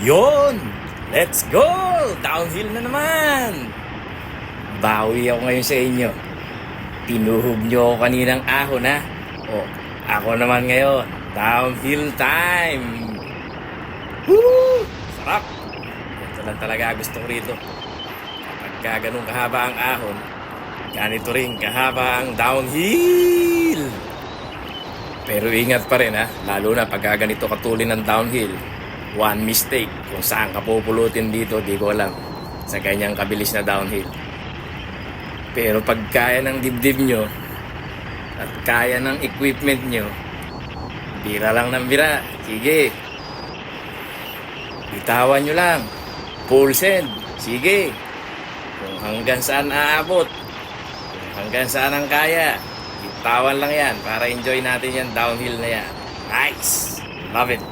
Yon! Let's go! Downhill na naman! Bawi ako ngayon sa inyo. Tinuhog nyo ako kaninang ahon, ha? O, ako naman ngayon. Downhill time! Woo! Sarap! Ito lang talaga gusto ko rito. Kapag ganun kahaba ang ahon, ganito rin kahaba ang downhill! Pero ingat pa rin, ha? Lalo na pag ganito katulin ng downhill. One mistake kung saan ka pupulutin dito, di ko alam. Sa ganyang kabilis na downhill. Pero pag kaya ng dibdib nyo at kaya ng equipment nyo, bira lang ng bira. Sige. Bitawan nyo lang. Full send. Sige. Kung hanggang saan aabot, kung hanggang saan ang kaya, bitawan lang yan para enjoy natin yan downhill na yan. Nice. Love it.